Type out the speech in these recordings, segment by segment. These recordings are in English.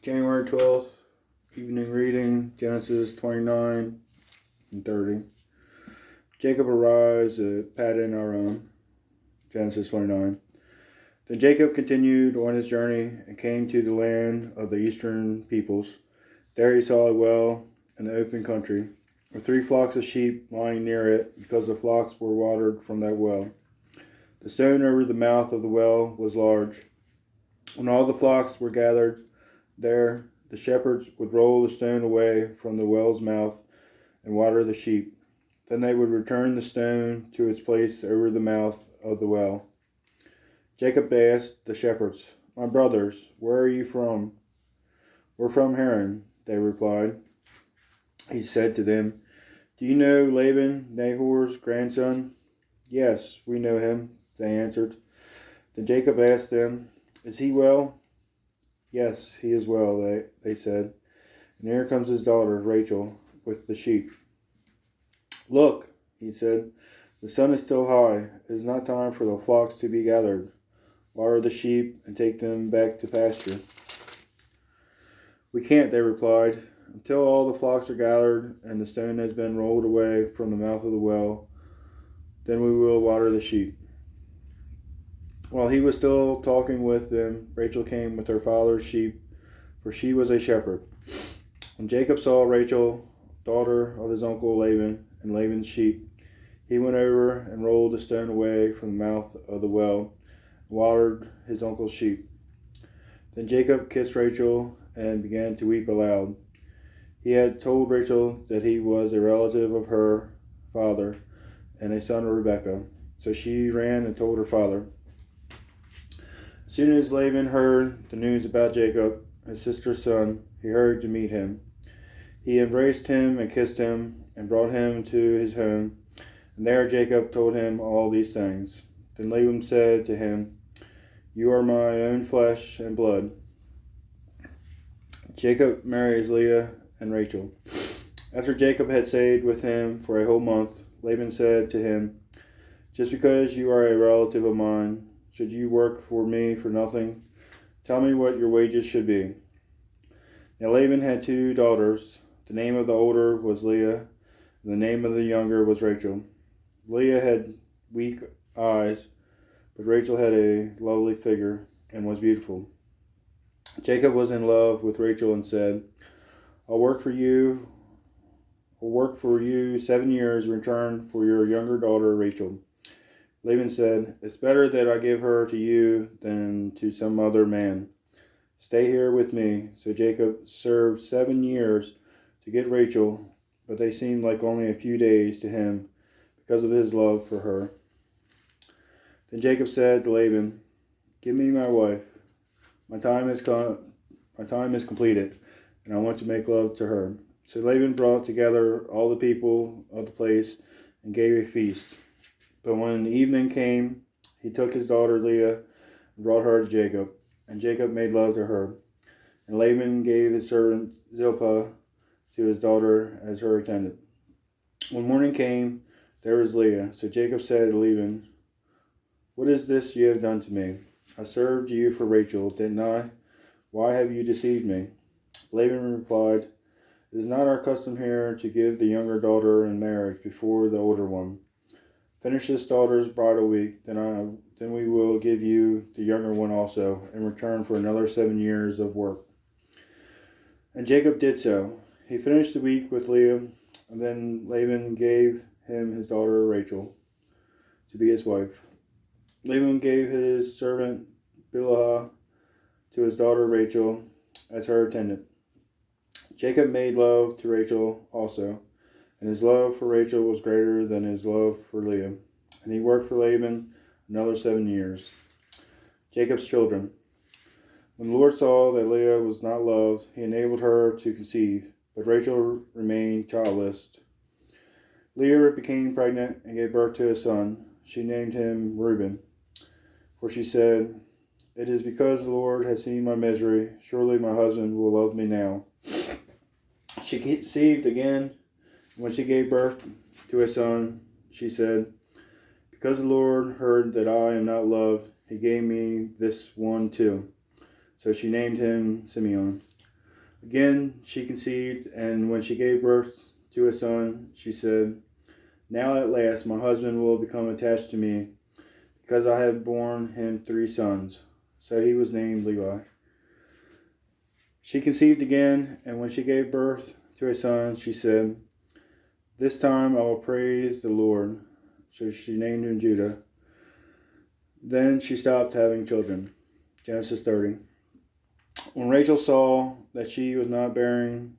January 12th, evening reading, Genesis 29 and 30. Jacob arrives at Paddan Aram, Genesis 29. Then Jacob continued on his journey and came to the land of the eastern peoples. There he saw a well in the open country, with 3 flocks of sheep lying near it, because the flocks were watered from that well. The stone over the mouth of the well was large. When all the flocks were gathered there, the shepherds would roll the stone away from the well's mouth and water the sheep. Then they would return the stone to its place over the mouth of the well. Jacob asked the shepherds, "My brothers, where are you from?" "We're from Haran," they replied. He said to them, "Do you know Laban, Nahor's grandson?" "Yes, we know him," they answered. Then Jacob asked them, "Is he well?" "Yes, he is well," they said. "And here comes his daughter, Rachel, with the sheep." "Look," he said, "the sun is still high. It is not time for the flocks to be gathered. Water the sheep and take them back to pasture." "We can't," they replied, "until all the flocks are gathered and the stone has been rolled away from the mouth of the well. Then we will water the sheep." While he was still talking with them, Rachel came with her father's sheep, for she was a shepherd. When Jacob saw Rachel, daughter of his uncle Laban, and Laban's sheep, he went over and rolled the stone away from the mouth of the well, and watered his uncle's sheep. Then Jacob kissed Rachel and began to weep aloud. He had told Rachel that he was a relative of her father and a son of Rebekah, so she ran and told her father. As soon as Laban heard the news about Jacob, his sister's son, he hurried to meet him. He embraced him and kissed him and brought him to his home, and there Jacob told him all these things. Then Laban said to him, "You are my own flesh and blood." Jacob marries Leah and Rachel. After Jacob had stayed with him for a whole month, Laban said to him, "Just because you are a relative of mine, should you work for me for nothing? Tell me what your wages should be." Now Laban had 2 daughters. The name of the older was Leah, and the name of the younger was Rachel. Leah had weak eyes, but Rachel had a lovely figure and was beautiful. Jacob was in love with Rachel and said, I'll work for you 7 years in return for your younger daughter Rachel." Laban said, "It's better that I give her to you than to some other man. Stay here with me." So Jacob served 7 years to get Rachel, but they seemed like only a few days to him because of his love for her. Then Jacob said to Laban, "Give me my wife. My time is completed, and I want to make love to her." So Laban brought together all the people of the place and gave a feast. But when evening came, he took his daughter Leah and brought her to Jacob, and Jacob made love to her. And Laban gave his servant Zilpah to his daughter as her attendant. When morning came, there was Leah. So Jacob said to Laban, "What is this you have done to me? I served you for Rachel, didn't I? Why have you deceived me?" Laban replied, "It is not our custom here to give the younger daughter in marriage before the older one. Finish this daughter's bridal week, then we will give you the younger one also, in return for another 7 years of work." And Jacob did so. He finished the week with Leah, and then Laban gave him his daughter Rachel to be his wife. Laban gave his servant Bilhah to his daughter Rachel as her attendant. Jacob made love to Rachel also, and his love for Rachel was greater than his love for Leah. And he worked for Laban another 7 years. Jacob's children. When the Lord saw that Leah was not loved, he enabled her to conceive, but Rachel remained childless. Leah became pregnant and gave birth to a son. She named him Reuben, for she said, "It is because the Lord has seen my misery. Surely my husband will love me now." She conceived again. When she gave birth to a son, she said, "Because the Lord heard that I am not loved, he gave me this one too." So she named him Simeon. Again she conceived, and when she gave birth to a son, she said, "Now at last my husband will become attached to me, because I have borne him 3 sons." So he was named Levi. She conceived again, and when she gave birth to a son, she said, "This time I will praise the Lord." So she named him Judah. Then she stopped having children. Genesis 30. When Rachel saw that she was not bearing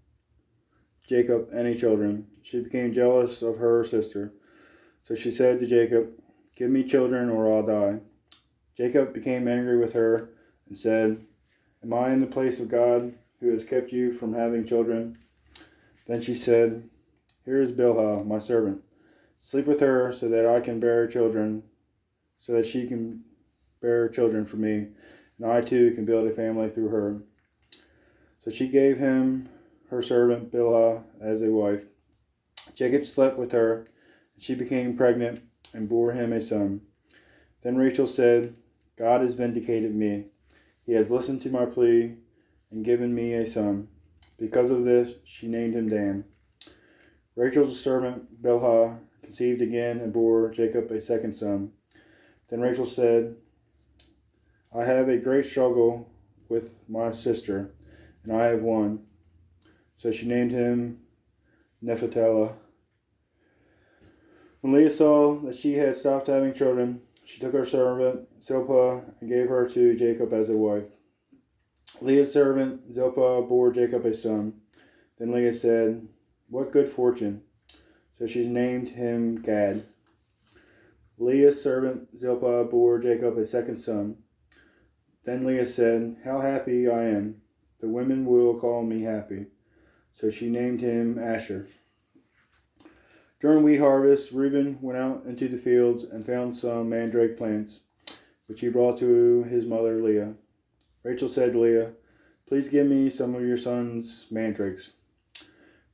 Jacob any children, she became jealous of her sister. So she said to Jacob, "Give me children or I'll die." Jacob became angry with her and said, "Am I in the place of God, who has kept you from having children?" Then she said, "Here is Bilhah, my servant. Sleep with her so that I can bear children, so that she can bear children for me, and I too can build a family through her." So she gave him her servant Bilhah as a wife. Jacob slept with her, and she became pregnant and bore him a son. Then Rachel said, "God has vindicated me. He has listened to my plea and given me a son." Because of this, she named him Dan. Rachel's servant Bilhah conceived again and bore Jacob a second son. Then Rachel said, "I have a great struggle with my sister, and I have won." So she named him Naphtali. When Leah saw that she had stopped having children, she took her servant Zilpah and gave her to Jacob as a wife. Leah's servant Zilpah bore Jacob a son. Then Leah said, "What good fortune!" So she named him Gad. Leah's servant Zilpah bore Jacob a second son. Then Leah said, "How happy I am! The women will call me happy." So she named him Asher. During wheat harvest, Reuben went out into the fields and found some mandrake plants, which he brought to his mother Leah. Rachel said to Leah, "Please give me some of your son's mandrakes."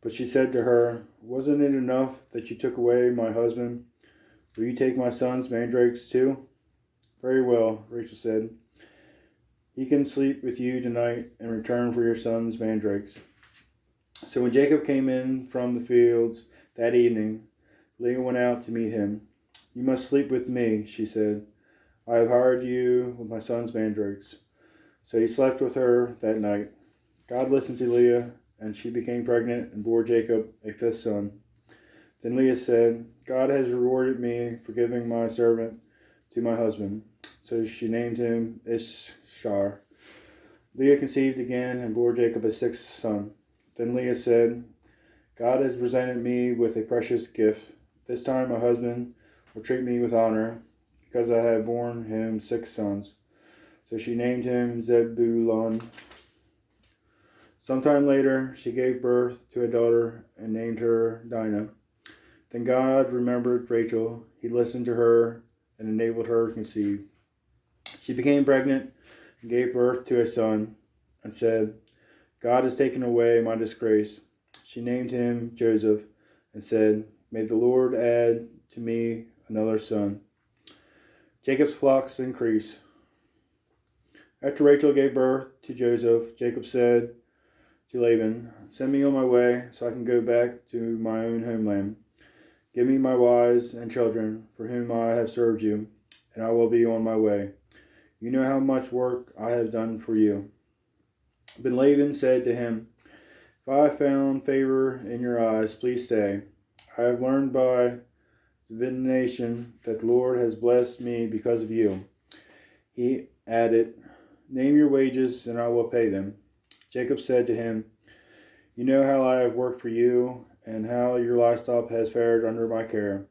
But she said to her, "Wasn't it enough that you took away my husband? Will you take my son's mandrakes too?" "Very well," Rachel said. "He can sleep with you tonight in return for your son's mandrakes." So when Jacob came in from the fields that evening, Leah went out to meet him. "You must sleep with me," she said. "I have hired you with my son's mandrakes." So he slept with her that night. God listened to Leah, and she became pregnant and bore Jacob a 5th son. Then Leah said, "God has rewarded me for giving my servant to my husband." So she named him Issachar. Leah conceived again and bore Jacob a 6th son. Then Leah said, "God has presented me with a precious gift. This time my husband will treat me with honor, because I have borne him 6 sons." So she named him Zebulun. Sometime later, she gave birth to a daughter and named her Dinah. Then God remembered Rachel. He listened to her and enabled her to conceive. She became pregnant and gave birth to a son and said, "God has taken away my disgrace." She named him Joseph and said, "May the Lord add to me another son." Jacob's flocks increase. After Rachel gave birth to Joseph, Jacob said to Laban, "Send me on my way so I can go back to my own homeland. Give me my wives and children, for whom I have served you, and I will be on my way. You know how much work I have done for you." But Laban said to him, "If I have found favor in your eyes, please stay. I have learned by divination that the Lord has blessed me because of you." He added, "Name your wages, and I will pay them." Jacob said to him, "You know how I have worked for you, and how your livestock has fared under my care.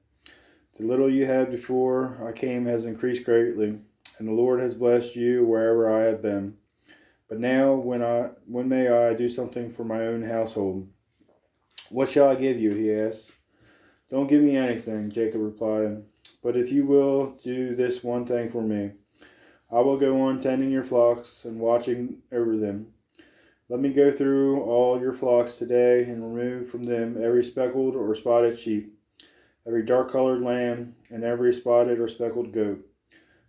The little you had before I came has increased greatly, and the Lord has blessed you wherever I have been. But now, when may I do something for my own household?" "What shall I give you?" he asked. "Don't give me anything," Jacob replied. "But if you will do this one thing for me, I will go on tending your flocks and watching over them. Let me go through all your flocks today and remove from them every speckled or spotted sheep, every dark-colored lamb, and every spotted or speckled goat.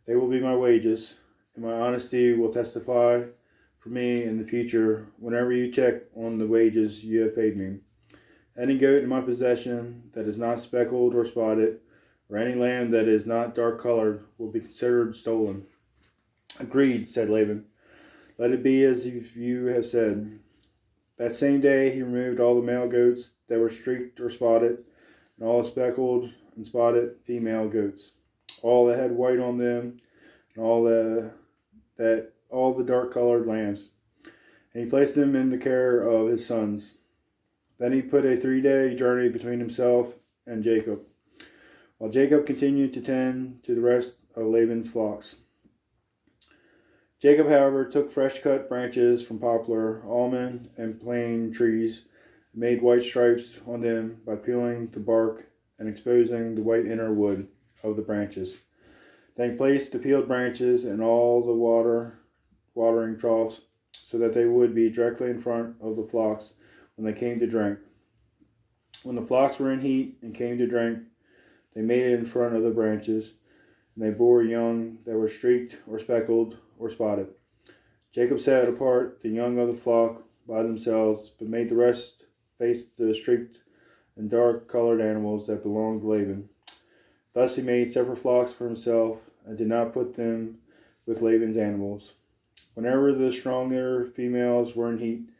They will be my wages, and my honesty will testify for me in the future whenever you check on the wages you have paid me. Any goat in my possession that is not speckled or spotted, or any lamb that is not dark colored, will be considered stolen." "Agreed," said Laban. "Let it be as you have said." That same day he removed all the male goats that were streaked or spotted, and all the speckled and spotted female goats, all that had white on them, and all the dark colored lambs. And he placed them in the care of his sons. Then he put a 3-day journey between himself and Jacob, while Jacob continued to tend to the rest of Laban's flocks. Jacob, however, took fresh cut branches from poplar, almond, and plane trees, and made white stripes on them by peeling the bark and exposing the white inner wood of the branches. Then he placed the peeled branches in all the watering troughs, so that they would be directly in front of the flocks when they came to drink. When the flocks were in heat and came to drink, they made it in front of the branches, and they bore young that were streaked or speckled or spotted. Jacob set apart the young of the flock by themselves, but made the rest face the streaked and dark-colored animals that belonged to Laban. Thus he made separate flocks for himself, and did not put them with Laban's animals. Whenever the stronger females were in heat,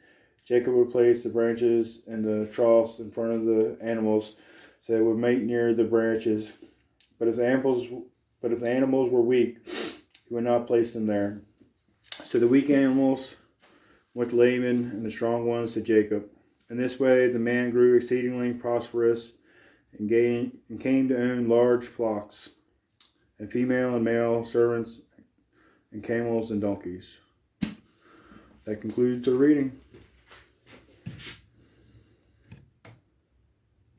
Jacob would place the branches and the troughs in front of the animals, so they would mate near the branches. But if the animals were weak, he would not place them there. So the weak animals went to Laban, and the strong ones to Jacob. In this way the man grew exceedingly prosperous, and came to own large flocks, and female and male servants, and camels and donkeys. That concludes the reading.